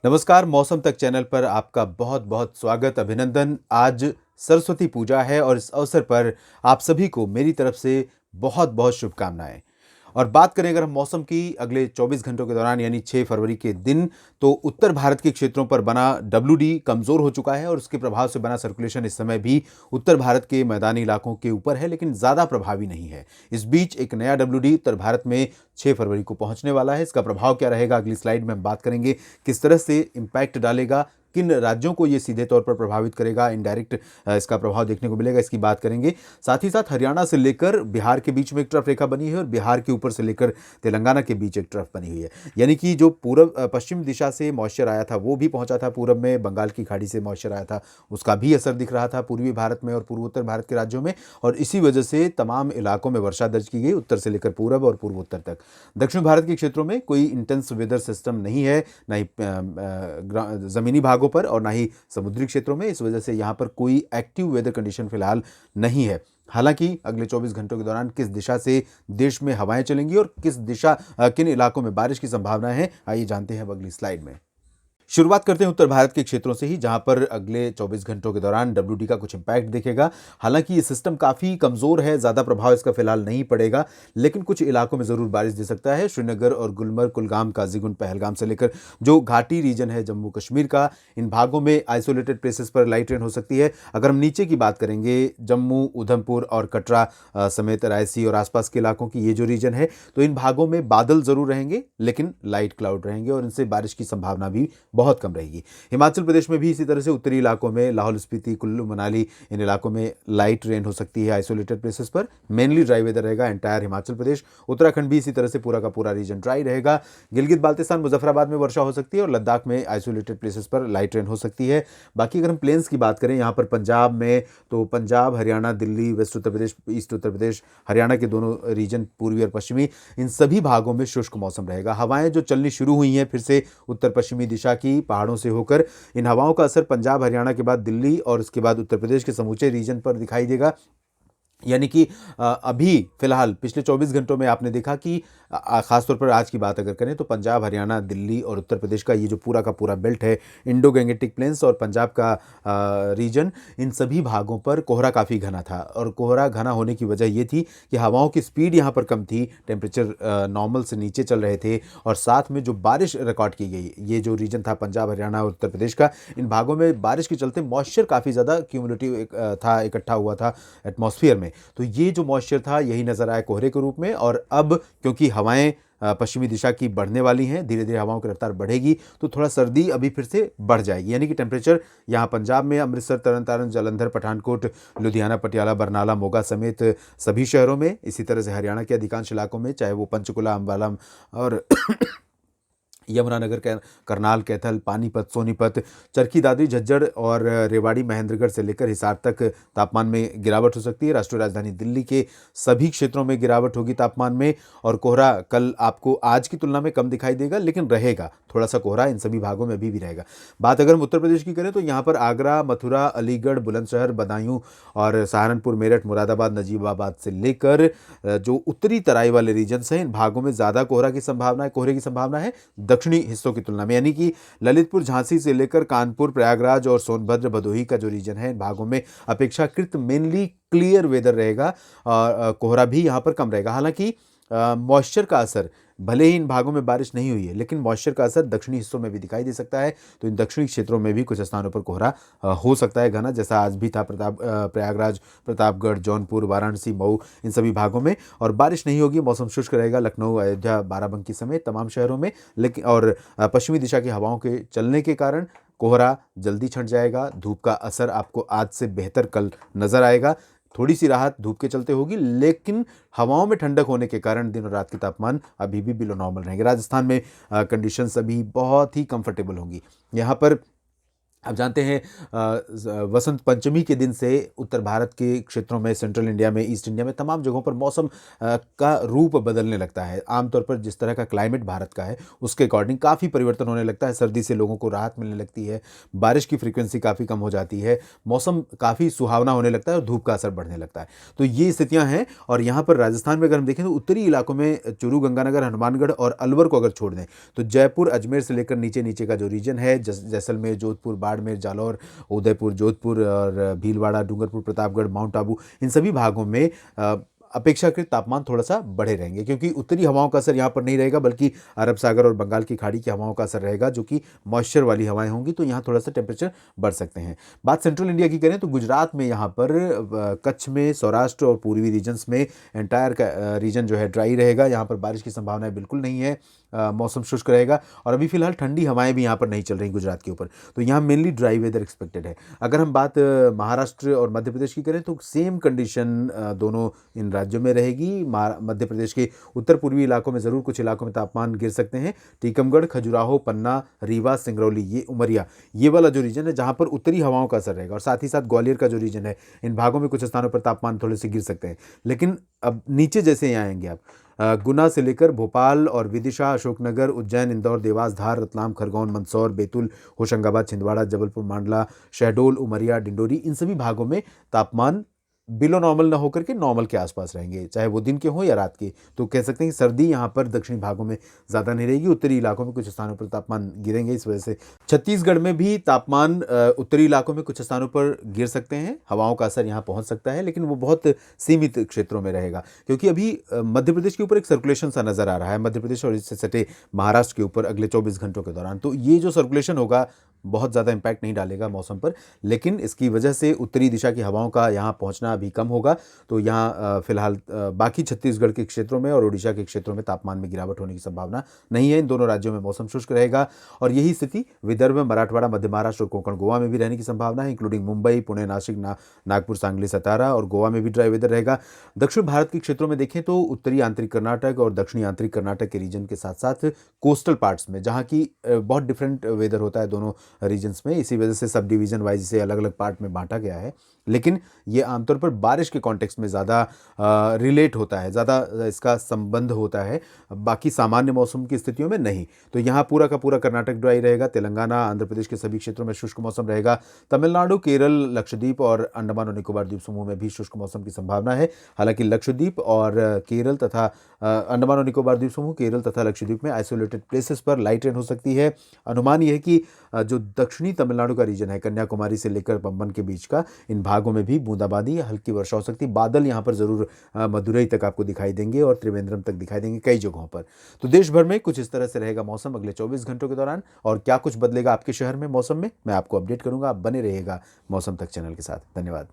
नमस्कार, मौसम तक चैनल पर आपका बहुत बहुत स्वागत, अभिनंदन। आज सरस्वती पूजा है और इस अवसर पर आप सभी को मेरी तरफ से बहुत बहुत शुभकामनाएं। और बात करें अगर हम मौसम की अगले 24 घंटों के दौरान यानी 6 फरवरी के दिन, तो उत्तर भारत के क्षेत्रों पर बना डब्ल्यूडी कमजोर हो चुका है और उसके प्रभाव से बना सर्कुलेशन इस समय भी उत्तर भारत के मैदानी इलाकों के ऊपर है, लेकिन ज्यादा प्रभावी नहीं है। इस बीच एक नया डब्ल्यूडी उत्तर भारत में 6 फरवरी को पहुंचने वाला है। इसका प्रभाव क्या रहेगा अगली स्लाइड में हम बात करेंगे। किस तरह से इंपैक्ट डालेगा, किन राज्यों को ये सीधे तौर पर प्रभावित करेगा, इनडायरेक्ट इसका प्रभाव देखने को मिलेगा, इसकी बात करेंगे। साथ ही साथ हरियाणा से लेकर बिहार के बीच में एक ट्रफ रेखा बनी है और बिहार के ऊपर से लेकर तेलंगाना के बीच एक ट्रफ बनी हुई है। यानी कि जो पूर्व पश्चिम दिशा से मॉइस्चर आया था वो भी पहुंचा था पूरब में, बंगाल की खाड़ी से मॉइस्चर आया था, उसका भी असर दिख रहा था पूर्वी भारत में और पूर्वोत्तर भारत के राज्यों में। और इसी वजह से तमाम इलाकों में वर्षा दर्ज की गई, उत्तर से लेकर पूरब और पूर्वोत्तर तक। दक्षिण भारत के क्षेत्रों में कोई इंटेंस वेदर सिस्टम नहीं है, ना ही जमीनी भागों पर और ना ही समुद्री क्षेत्रों में। इस वजह से यहाँ पर कोई एक्टिव वेदर कंडीशन फिलहाल नहीं है। हालांकि अगले 24 घंटों के दौरान किस दिशा से देश में हवाएं चलेंगी और किन इलाकों में बारिश की संभावना है, आइए जानते हैं अब अगली स्लाइड में। शुरुआत करते हैं उत्तर भारत के क्षेत्रों से ही, जहां पर अगले 24 घंटों के दौरान डब्ल्यूडी का कुछ इंपैक्ट दिखेगा। हालांकि ये सिस्टम काफ़ी कमज़ोर है, ज़्यादा प्रभाव इसका फिलहाल नहीं पड़ेगा, लेकिन कुछ इलाकों में ज़रूर बारिश दे सकता है। श्रीनगर और गुलमर्ग, कुलगाम, काजीगुंड, पहलगाम से लेकर जो घाटी रीजन है जम्मू कश्मीर का, इन भागों में आइसोलेटेड प्लेसेस पर लाइट रेन हो सकती है। अगर हम नीचे की बात करेंगे, जम्मू, उधमपुर और कटरा समेत रायसी और आसपास के इलाकों की ये जो रीजन है, तो इन भागों में बादल ज़रूर रहेंगे लेकिन लाइट क्लाउड रहेंगे और इनसे बारिश की संभावना भी बहुत कम रहेगी। हिमाचल प्रदेश में भी इसी तरह से उत्तरी इलाकों में, लाहौल स्पीति, कुल्लू मनाली, इन इलाकों में लाइट रेन हो सकती है आइसोलेटेड प्लेसेस पर। मेनली ड्राई वेदर रहेगा एंटायर हिमाचल प्रदेश। उत्तराखंड भी इसी तरह से पूरा का पूरा रीजन ड्राई रहेगा। गिलगित बाल्टिस्तान, मुजफ्फराबाद में वर्षा हो सकती है और लद्दाख में आइसोलेटेड प्लेसेस पर लाइट रेन हो सकती है। बाकी अगर हम प्लेन्स की बात करें यहाँ पर पंजाब में, तो पंजाब, हरियाणा, दिल्ली, वेस्ट उत्तर प्रदेश, ईस्ट उत्तर प्रदेश, हरियाणा के दोनों रीजन पूर्वी और पश्चिमी, इन सभी भागों में शुष्क मौसम रहेगा। हवाएं जो चलनी शुरू हुई हैं फिर से उत्तर पश्चिमी दिशा की पहाड़ों से होकर, इन हवाओं का असर पंजाब, हरियाणा के बाद दिल्ली और उसके बाद उत्तर प्रदेश के समूचे रीजन पर दिखाई देगा। यानी कि अभी फिलहाल पिछले 24 घंटों में आपने देखा कि खासतौर पर आज की बात अगर करें तो पंजाब, हरियाणा, दिल्ली और उत्तर प्रदेश का ये जो पूरा का पूरा बेल्ट है, इंडो गैंगेटिक प्लेन्स और पंजाब का रीजन, इन सभी भागों पर कोहरा काफ़ी घना था। और कोहरा घना होने की वजह ये थी कि हवाओं की स्पीड यहाँ पर कम थी, टेम्परेचर नॉर्मल से नीचे चल रहे थे और साथ में जो बारिश रिकॉर्ड की गई, ये जो रीजन था पंजाब, हरियाणा और उत्तर प्रदेश का, इन भागों में बारिश के चलते मॉइस्चर काफ़ी ज़्यादा क्यूमुलेटिव था, इकट्ठा हुआ था एटमॉस्फेयर में। तो ये जो मॉइस्चर था यही नजर आया कोहरे के रूप में। और अब क्योंकि हवाएं पश्चिमी दिशा की बढ़ने वाली हैं, धीरे धीरे हवाओं की रफ्तार बढ़ेगी, तो थोड़ा सर्दी अभी फिर से बढ़ जाएगी। यानी कि टेम्परेचर यहाँ पंजाब में अमृतसर, तरन तारण, जालंधर, पठानकोट, लुधियाना, पटियाला, बरनाला, मोगा समेत सभी शहरों में, इसी तरह से हरियाणा के अधिकांश इलाकों में, चाहे वो पंचकुला, अम्बाला और यमुनानगर, करनाल, कैथल, पानीपत, सोनीपत, चरखी दादरी, झज्जर और रेवाड़ी, महेंद्रगढ़ से लेकर हिसार तक तापमान में गिरावट हो सकती है। राष्ट्रीय राजधानी दिल्ली के सभी क्षेत्रों में गिरावट होगी तापमान में। और कोहरा कल आपको आज की तुलना में कम दिखाई देगा, लेकिन रहेगा थोड़ा सा कोहरा इन सभी भागों में अभी भी रहेगा। बात अगर हम उत्तर प्रदेश की करें तो यहाँ पर आगरा, मथुरा, अलीगढ़, बुलंदशहर, बदायूं और सहारनपुर, मेरठ, मुरादाबाद, नजीबाबाद से लेकर जो उत्तरी तराई वाले रीजन्स हैं, इन भागों में ज़्यादा कोहरे की संभावना है दक्षिणी हिस्सों की तुलना में। यानी कि ललितपुर, झांसी से लेकर कानपुर, प्रयागराज और सोनभद्र, भदोही का जो रीजन है, इन भागों में अपेक्षाकृत मेनली क्लियर वेदर रहेगा और कोहरा भी यहाँ पर कम रहेगा। हालांकि मॉइस्चर का असर, भले ही इन भागों में बारिश नहीं हुई है, लेकिन मॉइस्चर का असर दक्षिणी हिस्सों में भी दिखाई दे सकता है। तो इन दक्षिणी क्षेत्रों में भी कुछ स्थानों पर कोहरा हो सकता है घना, जैसा आज भी था प्रयागराज, प्रतापगढ़, जौनपुर, वाराणसी, मऊ, इन सभी भागों में। और बारिश नहीं होगी, मौसम शुष्क रहेगा लखनऊ, अयोध्या, बाराबंकी समेत तमाम शहरों में। लेकिन और पश्चिमी दिशा की हवाओं के चलने के कारण कोहरा जल्दी छंट जाएगा। धूप का असर आपको आज से बेहतर कल नजर आएगा। थोड़ी सी राहत धूप के चलते होगी, लेकिन हवाओं में ठंडक होने के कारण दिन और रात के तापमान अभी भी बिलो नॉर्मल रहेंगे। राजस्थान में कंडीशंस अभी बहुत ही कंफर्टेबल होंगी। यहाँ पर आप जानते हैं वसंत पंचमी के दिन से उत्तर भारत के क्षेत्रों में, सेंट्रल इंडिया में, ईस्ट इंडिया में तमाम जगहों पर मौसम का रूप बदलने लगता है। आमतौर पर जिस तरह का क्लाइमेट भारत का है उसके अकॉर्डिंग काफ़ी परिवर्तन होने लगता है। सर्दी से लोगों को राहत मिलने लगती है, बारिश की फ्रीक्वेंसी काफ़ी कम हो जाती है, मौसम काफ़ी सुहावना होने लगता है और धूप का असर बढ़ने लगता है। तो ये स्थितियाँ हैं। और यहाँ पर राजस्थान में अगर हम देखें तो उत्तरी इलाकों में चूरू, गंगानगर, हनुमानगढ़ और अलवर को अगर छोड़ दें तो जयपुर, अजमेर से लेकर नीचे नीचे का जो रीजन है, जैसलमेर, जोधपुर, बाड़मेर, जालौर, उदयपुर, जोधपुर और भीलवाड़ा, डूंगरपुर, प्रतापगढ़, माउंट आबू, इन सभी भागों में अपेक्षाकृत तापमान थोड़ा सा बढ़े रहेंगे, क्योंकि उत्तरी हवाओं का असर यहाँ पर नहीं रहेगा, बल्कि अरब सागर और बंगाल की खाड़ी की हवाओं का असर रहेगा, जो कि मॉइस्चर वाली हवाएं होंगी। तो यहाँ थोड़ा सा टेम्परेचर बढ़ सकते हैं। बात सेंट्रल इंडिया की करें तो गुजरात में, यहाँ पर कच्छ में, सौराष्ट्र और पूर्वी रीजन्स में एंटायर का रीजन जो है ड्राई रहेगा। यहाँ पर बारिश की संभावनाएं बिल्कुल नहीं है। मौसम शुष्क रहेगा और अभी फिलहाल ठंडी हवाएं भी यहाँ पर नहीं चल रही गुजरात के ऊपर। तो यहाँ मेनली ड्राई वेदर एक्सपेक्टेड है। अगर हम बात महाराष्ट्र और मध्य प्रदेश की करें तो सेम कंडीशन दोनों इन राज्यों में रहेगी। मध्य प्रदेश के उत्तर पूर्वी इलाकों में ज़रूर कुछ इलाकों में तापमान गिर सकते हैं। टीकमगढ़, खजुराहो, पन्ना, रीवा, सिंगरौली, ये उमरिया, ये वाला जो रीजन है जहाँ पर उत्तरी हवाओं का असर रहेगा, और साथ ही साथ ग्वालियर का जो रीजन है, इन भागों में कुछ स्थानों पर तापमान थोड़े से गिर सकते हैं। लेकिन अब नीचे जैसे यहाँ आएंगे आप, गुना से लेकर भोपाल और विदिशा, अशोकनगर, उज्जैन, इंदौर, देवास, धार, रतलाम, खरगोन, मंदसौर, बैतूल, होशंगाबाद, छिंदवाड़ा, जबलपुर, मांडला, शहडोल, उमरिया, डिंडोरी, इन सभी भागों में तापमान बिलो नॉर्मल ना होकर के नॉर्मल के आसपास रहेंगे, चाहे वो दिन के हो या रात के। तो कह सकते हैं कि सर्दी यहाँ पर दक्षिणी भागों में ज़्यादा नहीं रहेगी। उत्तरी इलाकों में कुछ स्थानों पर तापमान गिरेंगे। इस वजह से छत्तीसगढ़ में भी तापमान उत्तरी इलाकों में कुछ स्थानों पर गिर सकते हैं। हवाओं का असर यहाँ पहुँच सकता है, लेकिन वो बहुत सीमित क्षेत्रों में रहेगा, क्योंकि अभी मध्य प्रदेश के ऊपर एक सर्कुलेशन सा नज़र आ रहा है, मध्य प्रदेश और इससे सटे महाराष्ट्र के ऊपर अगले 24 घंटों के दौरान। तो ये जो सर्कुलेशन होगा बहुत ज़्यादा इम्पैक्ट नहीं डालेगा मौसम पर, लेकिन इसकी वजह से उत्तरी दिशा की हवाओं का यहाँ पहुँचना अभी कम होगा। तो यहाँ फिलहाल बाकी छत्तीसगढ़ के क्षेत्रों में और उड़ीसा के क्षेत्रों में तापमान में गिरावट होने की संभावना नहीं है। इन दोनों राज्यों में मौसम शुष्क रहेगा और यही स्थिति विदर्भ, मराठवाड़ा, मध्य महाराष्ट्र और कोंकण गोवा में भी रहने की संभावना है, इंक्लूडिंग मुंबई, पुणे, नासिक, नागपुर, सांगली, सतारा और गोवा में भी ड्राई वेदर रहेगा। दक्षिण भारत के क्षेत्रों में देखें तो उत्तरी आंतरिक कर्नाटक और दक्षिणी आंतरिक कर्नाटक के रीजन के साथ साथ कोस्टल पार्ट्स में, जहाँ की बहुत डिफरेंट वेदर होता है दोनों रीजन्स में, इसी वजह से सब डिवीज़न वाइज से अलग अलग पार्ट में बांटा गया है। लेकिन ये आमतौर पर बारिश के कॉन्टेक्स्ट में ज़्यादा रिलेट होता है, ज़्यादा इसका संबंध होता है, बाकी सामान्य मौसम की स्थितियों में नहीं। तो यहाँ पूरा का पूरा कर्नाटक ड्राई रहेगा, तेलंगाना, आंध्र प्रदेश के सभी क्षेत्रों में शुष्क मौसम रहेगा, तमिलनाडु, केरल, लक्षद्वीप और अंडमान और निकोबार द्वीप समूह में भी शुष्क मौसम की संभावना है। हालांकि लक्षद्वीप और केरल तथा अंडमान और निकोबार द्वीप समूह, केरल तथा लक्षद्वीप में आइसोलेटेड प्लेसेस पर लाइट रेन हो सकती है। अनुमान यह है कि जो दक्षिणी तमिलनाडु का रीजन है, कन्याकुमारी से लेकर पंबन के बीच का, इन भागों में भी बूंदाबांदी या हल्की वर्षा हो सकती है। बादल यहाँ पर जरूर मदुरई तक आपको दिखाई देंगे और त्रिवेंद्रम तक दिखाई देंगे कई जगहों पर। तो देश भर में कुछ इस तरह से रहेगा मौसम अगले 24 घंटों के दौरान। और क्या कुछ बदलेगा आपके शहर में मौसम में, मैं आपको अपडेट करूंगा। आप बने रहिएगा मौसम तक चैनल के साथ। धन्यवाद।